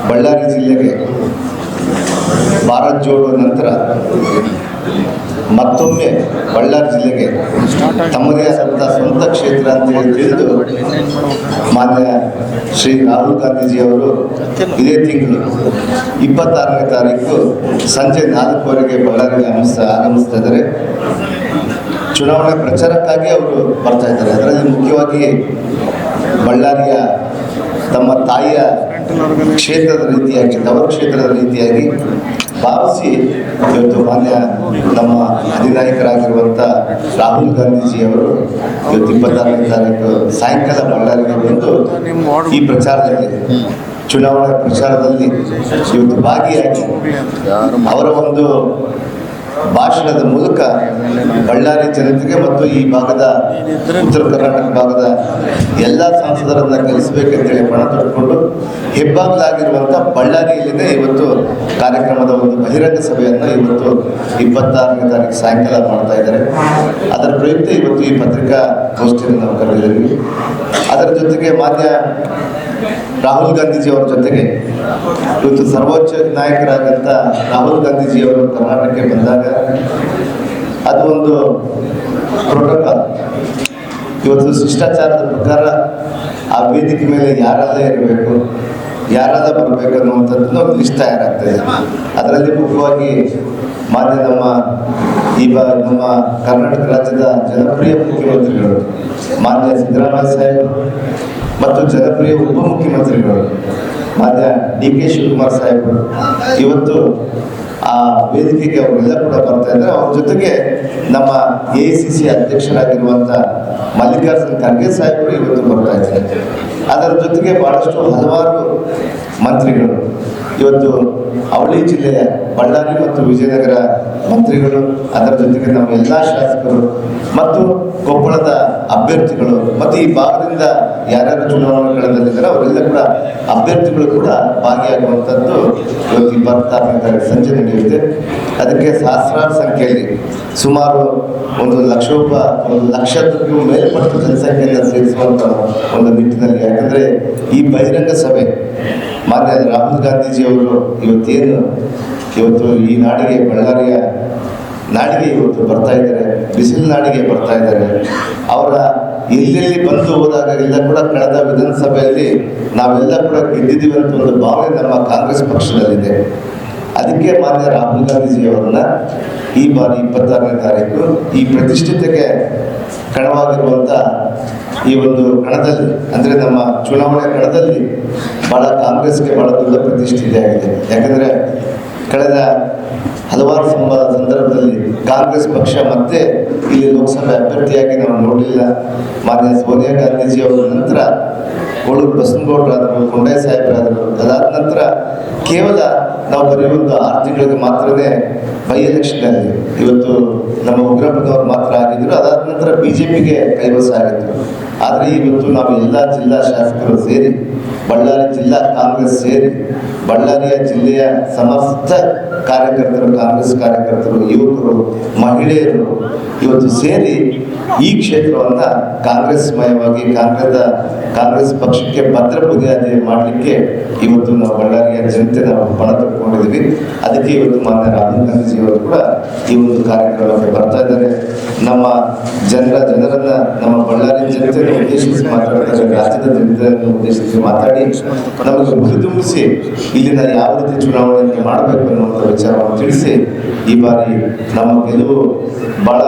ಬಳ್ಳಾರಿ ಜಿಲ್ಲೆಗೆ ಭಾರತ್ ಜೋಡೋ ನಂತರ ಮತ್ತೊಮ್ಮೆ ಬಳ್ಳಾರಿ ಜಿಲ್ಲೆಗೆ ತಮ್ಮದೇ ಆದಂಥ ಸ್ವಂತ ಕ್ಷೇತ್ರ ಅಂತ ಹೇಳಿ ತಿಳಿದು ಮಾನ್ಯ ಶ್ರೀ ರಾಹುಲ್ ಗಾಂಧೀಜಿಯವರು ಇದೇ ತಿಂಗಳು 26ನೇ ತಾರೀಕು ಸಂಜೆ 4:00 ಬಳ್ಳಾರಿಗೆ ಆಗಮಿಸ್ತಾ ಇದ್ದಾರೆ. ಚುನಾವಣೆ ಪ್ರಚಾರಕ್ಕಾಗಿ ಅವರು ಬರ್ತಾ ಇದ್ದಾರೆ. ಅದರಲ್ಲಿ ಮುಖ್ಯವಾಗಿ ಬಳ್ಳಾರಿಯ ತಮ್ಮ ತಾಯಿಯ ಕ್ಷೇತ್ರದ ರೀತಿಯಾಗಿ ತವರು ಕ್ಷೇತ್ರದ ರೀತಿಯಾಗಿ ಭಾವಿಸಿ ಇವತ್ತು ಮಾನ್ಯ ನಮ್ಮ ಅಧಿನಾಯಕರಾಗಿರುವಂಥ ರಾಹುಲ್ ಗಾಂಧೀಜಿಯವರು ಇವತ್ತು 26ನೇ ತಾರೀಕು ಸಾಯಂಕಾಲ ಬಳ್ಳಾರಿಗೆ ಬಂದು ಈ ಪ್ರಚಾರದಲ್ಲಿ ಚುನಾವಣಾ ಪ್ರಚಾರದಲ್ಲಿ ಇವತ್ತು ಭಾಗಿಯಾಗಿ ಅವರ ಒಂದು ಭಾಷಣದ ಮೂಲಕ ಬಳ್ಳಾರಿ ಜನತೆಗೆ ಮತ್ತು ಈ ಭಾಗದ ಉತ್ತರ ಕರ್ನಾಟಕ ಭಾಗದ ಎಲ್ಲ ಸಂಸದರನ್ನ ಗೆಲ್ಲಿಸಬೇಕಂತೇಳಿ ಪಣ ತೊಟ್ಟುಕೊಂಡು ಹೆಬ್ಬಾಗಲಾಗಿರುವಂಥ ಬಳ್ಳಾರಿಯಲ್ಲಿದೆ ಇವತ್ತು ಕಾರ್ಯಕ್ರಮದ ಒಂದು ಬಹಿರಂಗ ಸಭೆಯನ್ನು ಇವತ್ತು 26ನೇ ತಾರೀಕು ಸಾಯಂಕಾಲ ಮಾಡ್ತಾ ಇದ್ದಾರೆ. ಅದರ ಪ್ರಯುಕ್ತ ಇವತ್ತು ಈ ಪತ್ರಿಕಾಗೋಷ್ಠಿಯನ್ನು ನಾವು ಕರೆದಿದ್ದೀವಿ. ಅದರ ಜೊತೆಗೆ ಮಾನ್ಯ ರಾಹುಲ್ ಗಾಂಧೀಜಿಯವರ ಜೊತೆಗೆ ಇವತ್ತು ಸರ್ವೋಚ್ಚ ನಾಯಕರಾದಂಥ ರಾಹುಲ್ ಗಾಂಧೀಜಿಯವರು ಕರ್ನಾಟಕಕ್ಕೆ ಬಂದಾಗ ಅದು ಒಂದು ಪ್ರೋಟೋಕಾಲ್. ಇವತ್ತು ಶಿಷ್ಟಾಚಾರದ ಪ್ರಕಾರ ಆ ವೇದಿಕೆ ಮೇಲೆ ಯಾರೆಲ್ಲ ಇರಬೇಕು, ಯಾರೆಲ್ಲ ಬರಬೇಕು ಅನ್ನುವಂಥದ್ದು ಒಂದು ಲಿಸ್ಟ್ ತಯಾರಾಗ್ತದೆ. ಅದರಲ್ಲಿ ಮುಖ್ಯವಾಗಿ ಮಾನ್ಯ ನಮ್ಮ ಕರ್ನಾಟಕ ರಾಜ್ಯದ ಜನಪ್ರಿಯ ಮುಖ್ಯಮಂತ್ರಿಗಳು ಮಾನ್ಯ ಸಿದ್ದರಾಮಯ್ಯ ಸಾಹೇಬರು ಮತ್ತು ಜನಪ್ರಿಯ ಉಪಮುಖ್ಯಮಂತ್ರಿಗಳು ಮಾನ್ಯ ಡಿ ಕೆ ಶಿವಕುಮಾರ್ ಸಾಹೇಬರು ಇವತ್ತು ಆ ವೇದಿಕೆಗೆ ಅವರೆಲ್ಲ ಕೂಡ ಬರ್ತಾ ಇದ್ದಾರೆ. ಅವ್ರ ಜೊತೆಗೆ ನಮ್ಮ AICC ಅಧ್ಯಕ್ಷರಾಗಿರುವಂಥ ಮಲ್ಲಿಕಾರ್ಜುನ್ ಖರ್ಗೆ ಸಾಹೇಬರು ಇವತ್ತು ಬರ್ತಾ ಇದ್ದಾರೆ. ಅದರ ಜೊತೆಗೆ ಬಹಳಷ್ಟು ಹಲವಾರು ಮಂತ್ರಿಗಳು ಇವತ್ತು ಅವಳಿ ಜಿಲ್ಲೆಯ ಬಳ್ಳಾರಿ ಮತ್ತು ವಿಜಯನಗರ ಮಂತ್ರಿಗಳು, ಅದರ ಜೊತೆಗೆ ನಮ್ಮ ಎಲ್ಲ ಶಾಸಕರು ಮತ್ತು ಕೊಪ್ಪಳದ ಅಭ್ಯರ್ಥಿಗಳು ಮತ್ತು ಈ ಭಾಗದಿಂದ ಯಾರ್ಯಾರು ಚುನಾವಣಾ ಕಣದಲ್ಲಿದ್ದಾರೆ ಅವರೆಲ್ಲ ಕೂಡ ಅಭ್ಯರ್ಥಿಗಳು ಕೂಡ ಭಾಗಿಯಾಗುವಂಥದ್ದು ಇವತ್ತು 26ನೇ ತಾರೀಕು ಸಂಜೆ ನಡೆಯುತ್ತೆ. ಅದಕ್ಕೆ ಸಹಸ್ರಾರು ಸಂಖ್ಯೆಯಲ್ಲಿ ಸುಮಾರು 1 ಲಕ್ಷಕ್ಕೂ ಮೇಲ್ಪಟ್ಟ ಜನಸಂಖ್ಯೆಯನ್ನು ಸೇರಿಸುವಂಥ ಒಂದು ನಿಟ್ಟಿನಲ್ಲಿ, ಯಾಕಂದರೆ ಈ ಬಹಿರಂಗ ಸಭೆ ಮಾನ್ಯ ರಾಹುಲ್ ಗಾಂಧೀಜಿಯವರು ಇವತ್ತು ಈ ನಾಡಿಗೆ ಬಳ್ಳಾರಿಯ ನಾಡಿಗೆ ಇವತ್ತು ಬರ್ತಾ ಇದ್ದಾರೆ, ಬಿಸಿಲು ನಾಡಿಗೆ ಬರ್ತಾ ಇದ್ದಾರೆ. ಅವರ ಎಲ್ಲೆಲ್ಲಿ ಬಂದು ಹೋದಾಗ ಎಲ್ಲ ಕೂಡ ಕಳೆದ ವಿಧಾನಸಭೆಯಲ್ಲಿ ನಾವೆಲ್ಲ ಕೂಡ ಗೆದ್ದಿದ್ದೀವಿ ಅಂತ ಒಂದು ಭಾವನೆ ನಮ್ಮ ಕಾಂಗ್ರೆಸ್ ಪಕ್ಷದಲ್ಲಿದೆ. ಅದಕ್ಕೆ ಮಾನ್ಯ ರಾಹುಲ್ ಗಾಂಧೀಜಿಯವರನ್ನ ಈ ಬಾರಿ 26ನೇ ತಾರೀಕು ಈ ಪ್ರತಿಷ್ಠಿತಕ್ಕೆ ಕಣವಾಗಿರುವಂಥ ಈ ಒಂದು ಕಣದಲ್ಲಿ, ಅಂದರೆ ನಮ್ಮ ಚುನಾವಣೆ ಕಣದಲ್ಲಿ ಭಾಳ ಕಾಂಗ್ರೆಸ್ಗೆ ಭಾಳ ದೊಡ್ಡ ಪ್ರತಿಷ್ಠಿತೆ ಆಗಿದೆ. ಯಾಕಂದರೆ ಕಳೆದ ಹಲವಾರು ಸಂದರ್ಭದಲ್ಲಿ ಕಾಂಗ್ರೆಸ್ ಪಕ್ಷ ಮತ್ತೆ ಇಲ್ಲಿ ಲೋಕಸಭೆ ಅಭ್ಯರ್ಥಿಯಾಗಿ ನಾವು ನೋಡಲಿಲ್ಲ. ಮಾನ್ಯ ಸೋನಿಯಾ ಗಾಂಧೀಜಿಯವರ ನಂತರ ಕೋಳೂರು ಬಸನಗೌಡರಾದರು, ಕೊಂಡಾಯ ಸಾಹೇಬರಾದರು. ಅದಾದ ನಂತರ ಕೇವಲ ನಾವು ಬರೀ ಒಂದು 6 ತಿಂಗಳಿಗೆ ಮಾತ್ರನೇ ಬೈ ಎಲೆಕ್ಷನಲ್ಲಿ ಇವತ್ತು ನಮ್ಮ ಉಗ್ರಪ್ಪನವರು ಮಾತ್ರ ಆಗಿದ್ದರು. ಅದಾದ ನಂತರ BJPಗೆ ಕೈವಸ ಆಗಿತ್ತು. ಆದರೆ ಇವತ್ತು ನಾವು ಎಲ್ಲ ಜಿಲ್ಲಾ ಶಾಸಕರು ಸೇರಿ, ಬಳ್ಳಾರಿ ಜಿಲ್ಲಾ ಕಾಂಗ್ರೆಸ್ ಸೇರಿ, ಬಳ್ಳಾರಿಯ ಜಿಲ್ಲೆಯ ಸಮಸ್ತ ಕಾರ್ಯಕರ್ತರು, ಕಾಂಗ್ರೆಸ್ ಕಾರ್ಯಕರ್ತರು, ಯುವಕರು, ಮಹಿಳೆಯರು ಇವತ್ತು ಸೇರಿ ಈ ಕ್ಷೇತ್ರವನ್ನು ಕಾಂಗ್ರೆಸ್ಮಯವಾಗಿ ಕಾಂಗ್ರೆಸ್ ಪಕ್ಷಕ್ಕೆ ಭದ್ರ ಬುನಿಯಾದಿ ಮಾಡಲಿಕ್ಕೆ ಇವತ್ತು ನಾವು ಬಳ್ಳಾರಿಯ ಜನತೆ ನಾವು ಪಣ ತೊಟ್ಕೊಂಡಿದ್ದೀವಿ. ಅದಕ್ಕೆ ಇವತ್ತು ಮಾನ್ಯ ರಾಹುಲ್ ಗಾಂಧೀಜಿಯವರು ಕೂಡ ಈ ಒಂದು ಕಾರ್ಯಕ್ರಮಕ್ಕೆ ಬರ್ತಾ ಇದ್ದಾರೆ. ನಮ್ಮ ಜನರನ್ನ ನಮ್ಮ ಬಳ್ಳಾರಿ ಜನತೆಯನ್ನು ಉದ್ದೇಶಿಸಿ ಮಾತಾಡ್ತಾರೆ, ರಾಜ್ಯದ ಜನತೆಯನ್ನು ಉದ್ದೇಶಿಸಿ ಮಾತಾಡಿ ನಮಗೆ ಹುರಿದುಂಬಿಸಿ ಇಲ್ಲಿನ ಯಾವ ರೀತಿ ಚುನಾವಣೆಯನ್ನು ಮಾಡಬೇಕು ಅನ್ನುವಂಥ ವಿಚಾರವನ್ನು ತಿಳಿಸಿ ಈ ಬಾರಿ ನಮ್ಮ ಗೆಲುವು ಭಾಳ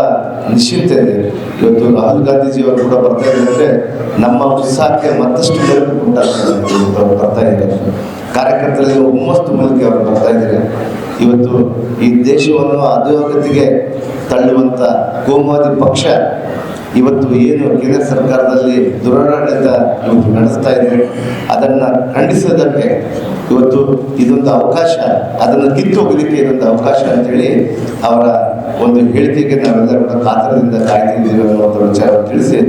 ನಿಶ್ಚಿತ ಇದೆ. ಇವತ್ತು ರಾಹುಲ್ ಗಾಂಧೀಜಿಯವರು ಕೂಡ ಬರ್ತಾ ಇದ್ದಾರೆ. ನಮ್ಮ ಉತ್ಸಾಹಕ್ಕೆ ಮತ್ತಷ್ಟು ಬೆಳಕು ಉಂಟಾಗ್ತದೆ. ಬರ್ತಾ ಇದ್ದಾರೆ ಕಾರ್ಯಕರ್ತರಲ್ಲಿ ಹುಮ್ಮಸ್ತು ಮೂಲಕ ಅವರು ಬರ್ತಾ ಇದ್ದಾರೆ. ಇವತ್ತು ಈ ದೇಶವನ್ನು ಅಧೋಗತಿಗೆ ತಳ್ಳುವಂಥ ಕೋಮುವಾದಿ ಪಕ್ಷ ಇವತ್ತು ಏನು ಕೇಂದ್ರ ಸರ್ಕಾರದಲ್ಲಿ ದುರಾಡಳಿತ ಇವತ್ತು ನಡೆಸ್ತಾ ಇದೆ, ಅದನ್ನು ಖಂಡಿಸೋದಕ್ಕೆ ಇವತ್ತು ಇದೊಂದು ಅವಕಾಶ, ಅದನ್ನು ಕಿತ್ತೋಗೋದಕ್ಕೆ ಇದೊಂದು ಅವಕಾಶ ಅಂತೇಳಿ ಅವರ ಒಂದು ಹೇಳಿಕೆಗೆ ನಾವೆಲ್ಲರೂ ಕೂಡ ಕಾತರದಿಂದ ಕಾಯ್ತಿದ್ದೀವಿ ಅನ್ನುವಂಥ ವಿಚಾರವನ್ನು ತಿಳಿಸಿ,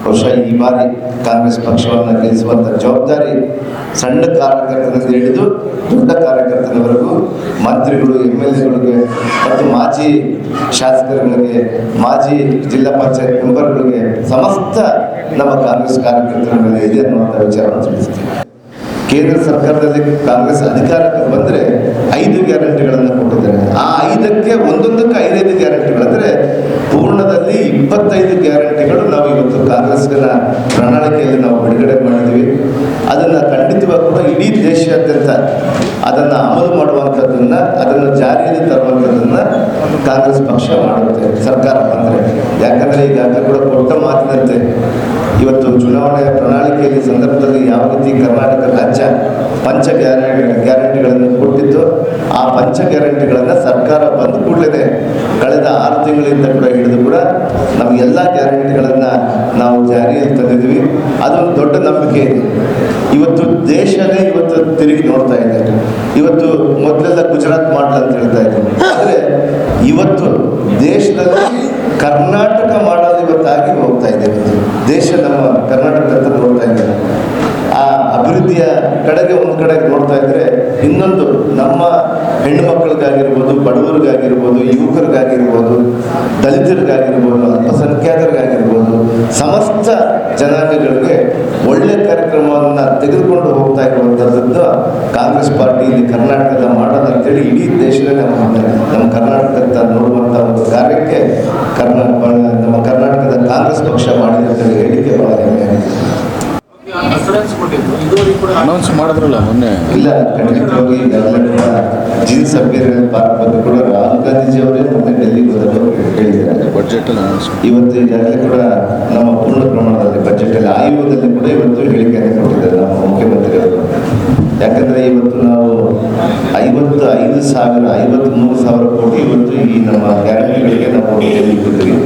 ಬಹುಶಃ ಈ ಬಾರಿ ಕಾಂಗ್ರೆಸ್ ಪಕ್ಷವನ್ನು ಗೆಲ್ಲಿಸುವಂಥ ಜವಾಬ್ದಾರಿ ಸಣ್ಣ ಕಾರ್ಯಕರ್ತನಿಂದ ಹಿಡಿದು ದೊಡ್ಡ ಕಾರ್ಯಕರ್ತನವರೆಗೂ, ಮಂತ್ರಿಗಳು, MLAಗಳಿಗೆ ಮತ್ತು ಮಾಜಿ ಶಾಸಕರುಗಳಿಗೆ, ಮಾಜಿ ಜಿಲ್ಲಾ ಪಂಚಾಯತ್ ಮೆಂಬರ್ಗಳಿಗೆ, ಸಮಸ್ತ ನಮ್ಮ ಕಾಂಗ್ರೆಸ್ ಕಾರ್ಯಕರ್ತರ ಮೇಲೆ ಇದೆ ಅನ್ನುವಂಥ ವಿಚಾರವನ್ನು ತಿಳಿಸ್ತೀವಿ. ಕೇಂದ್ರ ಸರ್ಕಾರದಲ್ಲಿ ಕಾಂಗ್ರೆಸ್ ಅಧಿಕಾರಕ್ಕೆ ಬಂದರೆ 5 ಗ್ಯಾರಂಟಿಗಳನ್ನು ಕೊಟ್ಟಿದ್ದಾರೆ. ಆ 5ಕ್ಕೆ ಒಂದೊಂದಕ್ಕೆ 5 ಗ್ಯಾರಂಟಿಗಳು ಅಂದರೆ ಪೂರ್ಣದಲ್ಲಿ 25 ಗ್ಯಾರಂಟಿಗಳು ನಾವು ಇವತ್ತು ಕಾಂಗ್ರೆಸ್ನ ಪ್ರಣಾಳಿಕೆಯಲ್ಲಿ ನಾವು ಬಿಡುಗಡೆ ಮಾಡಿದ್ದೀವಿ. ಅದನ್ನು ಖಂಡಿತವಾಗಿ ಕೂಡ ಇಡೀ ದೇಶಾದ್ಯಂತ ಅದನ್ನು ಅಮಲು ಮಾಡುವಂಥದ್ದನ್ನು, ಅದನ್ನು ಜಾರಿಯಲ್ಲಿ ತರುವಂಥದ್ದನ್ನು ಕಾಂಗ್ರೆಸ್ ಪಕ್ಷ ಮಾಡುತ್ತೆ ಸರ್ಕಾರ ಬಂದರೆ. ಯಾಕಂದರೆ ಈಗಾಗಲೇ ಕೂಡ ಕೊಟ್ಟ ಮಾತಿನಂತೆ ಇವತ್ತು ಚುನಾವಣೆಯ ಪ್ರಣಾಳಿಕೆಯಲ್ಲಿ ಸಂದರ್ಭದಲ್ಲಿ ಯಾವ ರೀತಿ ಕರ್ನಾಟಕ ರಾಜ್ಯ ಪಂಚ ಗ್ಯಾರಂಟಿಗಳನ್ನು ಕೊಟ್ಟಿದ್ದು, ಆ ಪಂಚ ಗ್ಯಾರಂಟಿಗಳನ್ನು ಸರ್ಕಾರ ಬಂದ ಕೂಡಲೇ ಕಳೆದ 6 ತಿಂಗಳಿಂದ ಕೂಡ ಹಿಡಿದು ಕೂಡ ನಮಗೆಲ್ಲ ಗ್ಯಾರಂಟಿಗಳನ್ನು ನಾವು ಜಾರಿಯಲ್ಲಿ ತಂದಿದ್ದೀವಿ. ಅದೊಂದು ದೊಡ್ಡ ನಂಬಿಕೆ ಇದೆ. ಇವತ್ತು ದೇಶನೇ ಇವತ್ತು ತಿರುಗಿ ನೋಡ್ತಾ ಇದೆ. ಇವತ್ತು ಮೊದಲೆಲ್ಲ ಗುಜರಾತ್ ಮಾಡಲ್ ಅಂತ ಹೇಳ್ತಾ ಇದ್ದೀವಿ, ಆದರೆ ಇವತ್ತು ದೇಶದಲ್ಲಿ ಕರ್ನಾಟಕ ಮಾಡಲ್ ಇವತ್ತಾಗಿ ಹೋಗ್ತಾ ಇದೆ. ದೇಶ ನಮ್ಮ ಕರ್ನಾಟಕದ ನೋಡ್ತಾ ಇದ್ದಾರೆ. ಆ ಅಭಿವೃದ್ಧಿಯ ಕಡೆಗೆ ಒಂದು ಕಡೆಗೆ ನೋಡ್ತಾ ಇದ್ರೆ, ಇನ್ನೊಂದು ನಮ್ಮ ಹೆಣ್ಣು ಮಕ್ಕಳಿಗಾಗಿರ್ಬೋದು, ಬಡವರಿಗಾಗಿರ್ಬೋದು, ಯುವಕರಿಗಾಗಿರ್ಬೋದು, ದಲಿತರಿಗಾಗಿರ್ಬೋದು, ಅಲ್ಪಸಂಖ್ಯಾತರಿಗಾಗಿರ್ಬೋದು, ಸಮಸ್ತ ಜನಾಂಗಗಳಿಗೆ ಒಳ್ಳೆ ಕಾರ್ಯಕ್ರಮವನ್ನು ತೆಗೆದುಕೊಂಡು ಹೋಗ್ತಾ ಇರುವಂಥದ್ದು ಕಾಂಗ್ರೆಸ್ ಪಾರ್ಟಿ ಇಲ್ಲಿ ಕರ್ನಾಟಕದ ಮಾಡೋದು ಅಂತೇಳಿ ಇಡೀ ದೇಶದಲ್ಲಿ ನಮ್ಮ ಕರ್ನಾಟಕದ ನೋಡುವಂಥ ಒಂದು ಕಾರ್ಯಕ್ಕೆ ನಮ್ಮ ಕರ್ನಾಟಕದ ಕಾಂಗ್ರೆಸ್ ಪಕ್ಷ ಮಾಡಿದೆ ಅಂತೇಳಿ ಹೇಳಿಕೆ ಬಹಳ ಹೆಮ್ಮೆ ಆಗಿದೆ. ಅನೌನ್ಸ್ ಮಾಡಿದ್ರಲ್ಲ ಮೊನ್ನೆ. ಇಲ್ಲ, ಖಂಡಿತವಾಗಿ ಜೀನ್ಸ್ ಅಭ್ಯರ್ಥಿ ಪಾರ್ಕ್ ಬಗ್ಗೆ ಕೂಡ ರಾಹುಲ್ ಗಾಂಧೀಜಿ ಅವರೇ ಮತ್ತೆ ಡೆಲ್ಲಿಗೆ ಬರೋದು ಹೇಳಿದ್ದಾರೆ. ಬಜೆಟ್ ಇವತ್ತು ಈಗಾಗಲೇ ಕೂಡ ನಮ್ಮ ಪೂರ್ಣ ಪ್ರಮಾಣದಲ್ಲಿ ಬಜೆಟಲ್ಲಿ ಆಯೋಗದಲ್ಲಿ ಕೂಡ ಇವತ್ತು ಹೇಳಿಕೆಯನ್ನು ಕೊಟ್ಟಿದ್ದಾರೆ ನಮ್ಮ ಮುಖ್ಯಮಂತ್ರಿಯವರು. ಯಾಕಂದರೆ ಇವತ್ತು ನಾವು 53,000 ಕೋಟಿ ಇವತ್ತು ಈ ನಮ್ಮ ಗ್ಯಾರಂಟಿಗಳಿಗೆ ನಾವು ಇಟ್ಟಿದ್ದೀವಿ.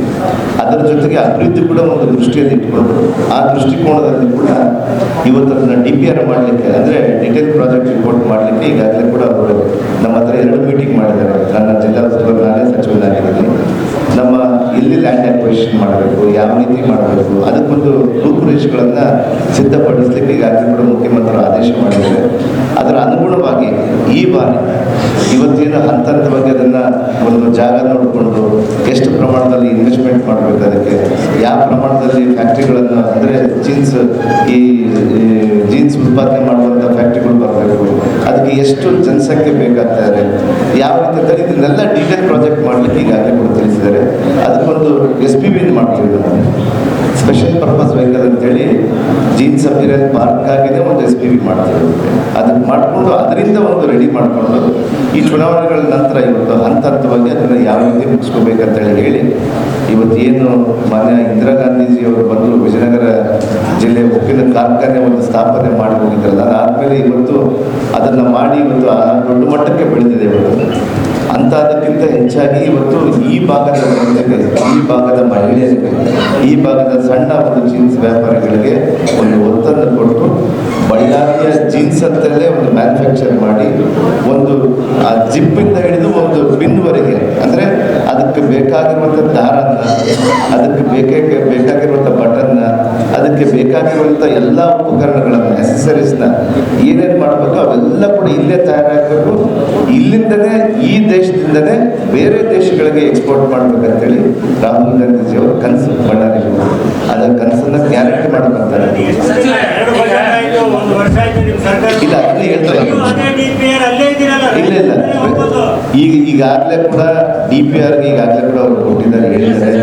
ಅದರ ಜೊತೆಗೆ ಅಭಿವೃದ್ಧಿ ಕೂಡ ಒಂದು ದೃಷ್ಟಿಯಲ್ಲಿ ಇಟ್ಕೊಂಡು, ಆ ದೃಷ್ಟಿಕೋನದಲ್ಲಿ ಕೂಡ ಇವತ್ತು ಅದನ್ನು DPR ಮಾಡಲಿಕ್ಕೆ, ಅಂದರೆ ಡಿಟೇಲ್ ಪ್ರಾಜೆಕ್ಟ್ ರಿಪೋರ್ಟ್ ಮಾಡಲಿಕ್ಕೆ ಈಗಾಗಲೇ ಕೂಡ ಅವರು ನಮ್ಮ ಹತ್ರ 2 ಮೀಟಿಂಗ್ ಮಾಡಿದ್ದಾರೆ. ನನ್ನ ಜಿಲ್ಲಾ ಉಸ್ತುವಾರಿ ನಾನೇ ಸಚಿವನಾಗಿದ್ದೀನಿ. ನಮ್ಮ ಎಲ್ಲಿ ಲ್ಯಾಂಡ್ ಅಕ್ವಿಸಿಷನ್ ಮಾಡಬೇಕು, ಯಾವ ರೀತಿ ಮಾಡಬೇಕು, ಅದಕ್ಕೊಂದು ರೂಪುರೇಷೆಗಳನ್ನು ಸಿದ್ಧಪಡಿಸಲಿಕ್ಕೆ ಈಗಾಗಲೇ ಕೂಡ ಮುಖ್ಯಮಂತ್ರಿಗಳು ಆದೇಶ ಮಾಡಿದ್ದಾರೆ. ಅದರ ಅನುಗುಣವಾಗಿ ಈ ಬಾರಿ ಇವತ್ತೇನು ಹಂತವಾಗಿ ಅದನ್ನು ಒಂದು ಜಾಗ ನೋಡಿಕೊಂಡು ಎಷ್ಟು ಪ್ರಮಾಣದಲ್ಲಿ ಇನ್ವೆಸ್ಟ್ಮೆಂಟ್ ಮಾಡಬೇಕು, ಅದಕ್ಕೆ ಯಾವ ಪ್ರಮಾಣದಲ್ಲಿ ಫ್ಯಾಕ್ಟ್ರಿಗಳನ್ನು, ಅಂದರೆ ಜೀನ್ಸ್ ಉತ್ಪಾದನೆ ಮಾಡುವಂಥ ಫ್ಯಾಕ್ಟ್ರಿಗಳು ಬರಬೇಕು, ಅದಕ್ಕೆ ಎಷ್ಟು ಜನಸಂಖ್ಯೆ ಬೇಕಾಗ್ತಾರೆ, ಯಾವ ರೀತಿಯಲ್ಲಿ ಇದನ್ನೆಲ್ಲ ಡೀಟೇಲ್ ಪ್ರಾಜೆಕ್ಟ್ ಮಾಡಲಿಕ್ಕೆ ಈಗಾಗಲೇ ಕೂಡ ತಿಳಿಸಿದ್ದಾರೆ. ಅದಕ್ಕೊಂದು SPV ಮಾಡ್ತೀವಿ ನಾವು, ಸ್ಪೆಷಲ್ ಪರ್ಪಸ್ ವೆಹಿಕಲ್ ಅಂತೇಳಿ ಜೀನ್ಸ್ ಅಪಿರಲ್ ಪಾರ್ಕ್ ಆಗಿದೆ ಒಂದು SPV ಮಾಡ್ತೀವಿ. ಅದನ್ನು ಮಾಡಿಕೊಂಡು ಅದರಿಂದ ಒಂದು ರೆಡಿ ಮಾಡಿಕೊಂಡು ಈ ಚುನಾವಣೆಗಳ ನಂತರ ಇವತ್ತು ಹಂತವಾಗಿ ಅದನ್ನು ಯಾವ ರೀತಿ ಮುಗಿಸ್ಕೋಬೇಕಂತೇಳಿ ಹೇಳಿ ಇವತ್ತು ಏನು ಮಾನ್ಯ ಇಂದಿರಾ ಗಾಂಧೀಜಿಯವರು ಬಂದು ವಿಜಯನಗರ ಜಿಲ್ಲೆ ಉಪ್ಪಿನ ಕಾರ್ಖಾನೆ ಒಂದು ಸ್ಥಾಪನೆ ಮಾಡಿ ಹೋಗಿದ್ರಲ್ಲ, ಅದಾದಮೇಲೆ ಇವತ್ತು ಅದನ್ನು ಮಾಡಿ ಇವತ್ತು ಆ ದೊಡ್ಡ ಮಟ್ಟಕ್ಕೆ ಬೆಳೆದಿದೆ. ಇವತ್ತು ಅಂಥದಕ್ಕಿಂತ ಹೆಚ್ಚಾಗಿ ಇವತ್ತು ಈ ಭಾಗದ ಜನತೆಗೆ, ಈ ಭಾಗದ ಮಹಿಳೆಯರಿಗೆ, ಈ ಭಾಗದ ಸಣ್ಣ ಒಂದು ಜೀನ್ಸ್ ವ್ಯಾಪಾರಿಗಳಿಗೆ ಒಂದು ಒತ್ತನ್ನು ಕೊಟ್ಟು ಬಳ್ಳಾರಿಯ ಜೀನ್ಸ್ ಅಂತಲೇ ಒಂದು ಮ್ಯಾನುಫ್ಯಾಕ್ಚರ್ ಮಾಡಿ ಒಂದು ಆ ಜಿಪ್ಪಿಂದ ಹಿಡಿದು ಒಂದು ಪಿನ್ವರೆಗೆ, ಅಂದರೆ ಅದಕ್ಕೆ ಬೇಕಾಗಿರುವಂಥ ದಾರನ್ನ, ಅದಕ್ಕೆ ಬೇಕಾಗಿರುವಂಥ ಬಟನ್ನ, ಅದಕ್ಕೆ ಬೇಕಾಗಿರುವಂಥ ಎಲ್ಲ ಉಪಕರಣಗಳನ್ನು, ಅಸೆಸರೀಸ್ನ ಏನೇನು ಮಾಡಬೇಕು ಅವೆಲ್ಲ ಕೂಡ ಇಲ್ಲೇ ತಯಾರಾಗಬೇಕು. ಇಲ್ಲಿಂದನೇ ಈ ದೇಶದಿಂದನೇ ಬೇರೆ ದೇಶಗಳಿಗೆ ಎಕ್ಸ್ಪೋರ್ಟ್ ಮಾಡಬೇಕಂತೇಳಿ ರಾಹುಲ್ ಗಾಂಧೀಜಿಯವರು ಕನಸು ಬಳ್ಳಾರಿ. ಅದರ ಕನಸನ್ನು ಗ್ಯಾರಂಟಿ ಮಾಡಬೇಕಂತಾರೆ. ಇಲ್ಲ ಅದನ್ನೇ ಹೇಳ್ತಾರೆ. ಇಲ್ಲ ಈಗಾಗಲೇ ಕೂಡ DPRಗೆ ಈಗಾಗಲೇ ಕೂಡ ಅವರು ಕೊಟ್ಟಿದ್ದಾರೆ, ಹೇಳಿದ್ದಾರೆ.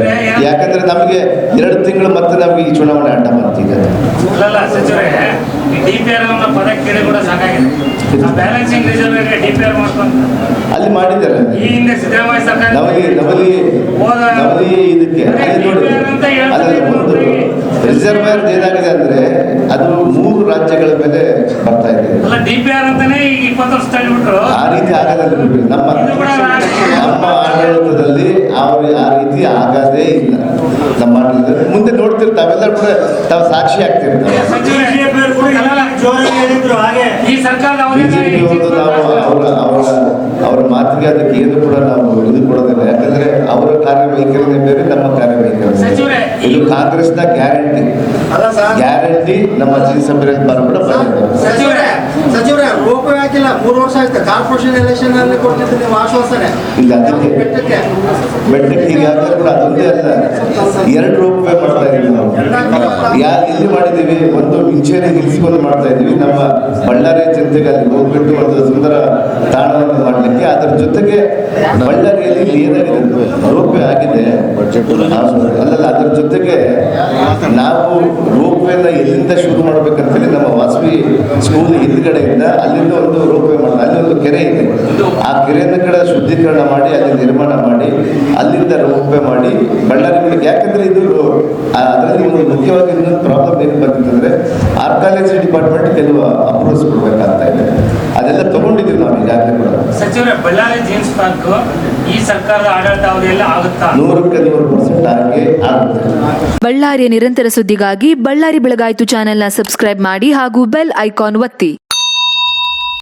ಯಾಕಂದ್ರೆ ನಮಗೆ 2 ತಿಂಗಳು ಮತ್ತೆ ನಮಗೆ ಈ ಚುನಾವಣೆ ಅಡ್ಡ ಬರ್ತಿದೆ. ಅಲ್ಲಿ ಮಾಡಿದ್ದಾರೆ ನವಲಿ ಇದಕ್ಕೆ ನೋಡಿ ಒಂದು ರಿಸರ್ವರ್ ಏನಾಗಿದೆ ಅಂದ್ರೆ ಅದು 3 ರಾಜ್ಯಗಳ ಮೇಲೆ ಬರ್ತಾ ಇದೆ. ಆ ರೀತಿ ಆಗಲ್ಲ ಬಿಡ್ರಿ. ನಮ್ಮ ಆಡಳಿತದಲ್ಲಿ ಆ ರೀತಿ ಆಗದೇ ಇಲ್ಲ. ನಮ್ಮ ಆಡಳಿತದಲ್ಲಿ ಮುಂದೆ ನೋಡ್ತಿರ್ತಾರೆ, ತಾವೆಲ್ಲ ಕೂಡ ತಾವು ಸಾಕ್ಷಿ ಆಗ್ತಿರ್ತಾರೆ. ಬಿಜೆಪಿ ಒಂದು ನಾವು ಅವರ ಮಾತಿಗೆ ಅದಕ್ಕೆ ಏನು ಕೂಡ ನಾವು ಇದು ಕೊಡೋದಿಲ್ಲ. ಯಾಕಂದ್ರೆ ಅವರ ಕಾರ್ಯವೈಖರಿನೇ ಬೇರೆ, ನಮ್ಮ ಕಾರ್ಯವೈಖರಿ ಇದು ಕಾಂಗ್ರೆಸ್ನ ಗ್ಯಾರಂಟಿ ನಮ್ಮ ಜಿ ಸಭೆಯಲ್ಲಿ ಕೂಡ ಬಂದಿದೆ. ಸಚಿವರೇ ರೋಪ ಹಾಕಿಲ್ಲ 3 ವರ್ಷ ಆಯ್ತು. ಕಾರ್ಪೊರೇಷನ್ ಎಲೆಕ್ಷನ್ ಅಲ್ಲಿ ಕೊಟ್ಟಿದ್ದು ನೀವು ಆಶ್ವಾಸನೆ ಇಲ್ಲ, ಅದಕ್ಕೆ ಬೆಟ್ಟಕ್ಕೆ ಹೀಗಾದ್ರೆ ಕೂಡ ಅದೊಂದೇ ಅಲ್ಲ, 2 ರೂಪಾಯಿ ಮಾಡ್ತಾ ಇದೀವಿ ನಾವು. ಎಲ್ಲಿ ಮಾಡಿದ್ದೀವಿ, ಒಂದು ಇಂಜಿನಿಯರಿಂಗ್ ಇರಿಸಿಕೊಂಡು ಮಾಡ್ತಾ ಇದೀವಿ. ನಮ್ಮ ಬಳ್ಳಾರಿ ಜನತೆಗೆ ಅಲ್ಲಿ ಹೋಗ್ಬಿಟ್ಟು ಒಂದು ಸುಂದರ ತಾಣವನ್ನು ಮಾಡಲಿಕ್ಕೆ, ಅದರ ಜೊತೆಗೆ ಬಳ್ಳಾರಿಯಲ್ಲಿ ಏನಾಗಿದೆ ರೋಪೆ ಆಗಿದೆ ಅಲ್ಲಲ್ಲ, ಅದರ ಜೊತೆಗೆ ನಾವು ರೋಪ್ವೇನ ಎಲ್ಲಿಂದ ಶುರು ಮಾಡ್ಬೇಕಂತೇಳಿ ನಮ್ಮ ವಾಸವಿ ಸ್ಕೂಲ್ ಹಿಂದ್ಗಡೆಯಿಂದ ಅಲ್ಲಿಂದ ಒಂದು ರೋಪ್ವೇ ಮಾಡಿ, ಅಲ್ಲಿ ಒಂದು ಕೆರೆ ಇದೆ, ಆ ಕೆರೆಯನ್ನು ಕಡೆ ಶುದ್ಧೀಕರಣ ಮಾಡಿ ಅಲ್ಲಿ ನಿರ್ಮಾಣ ಮಾಡಿ ಅಲ್ಲಿಂದ ರೋಪ್ವೇ ಮಾಡಿ ಬಳ್ಳಾರಿ ಬಿಡಕ್ಕೆ. ಯಾಕಂದ್ರೆ ಇದು ಅದರಲ್ಲಿ ಒಂದು ಮುಖ್ಯವಾಗಿ ಇನ್ನೊಂದು ಪ್ರಾಬ್ಲಮ್ ಏನು ಬಂದಿತ್ತಂದ್ರೆ ಆರ್ಕಾಲಜಿ ಡಿಪಾರ್ಟ್ಮೆಂಟ್ ಕೆಲವು ಅಪ್ರೂವ್ಸ್ ಕೊಡ್ಬೇಕಾಗ್ತಾ ಇದೆ. ಅದೆಲ್ಲ ತಗೊಂಡಿದ್ದೀವಿ ನಾವು ಈಗಾಗಲೇ ಕೂಡ. ಸಚಿವರೇ, ಬಳ್ಳಾರಿ ಜೇಮ್ಸ್ ಪಾರ್ಕ್ ಈ ಸರ್ಕಾರದ ಆಡಳಿತ ಅವಧಿಯಲ್ಲಿ ಆಗುತ್ತಾ? 100% ಆಗಿ ಆಗುತ್ತೆ. ಬಳ್ಳಾರಿಯ ನಿರಂತರ ಸುದ್ದಿಗಾಗಿ ಬಳ್ಳಾರಿ ಬೆಳಗಾಯಿತು ಚಾನೆಲ್ನ ಸಬ್ಸ್ಕ್ರೈಬ್ ಮಾಡಿ ಹಾಗೂ ಬೆಲ್ ಐಕಾನ್ ಒತ್ತಿ.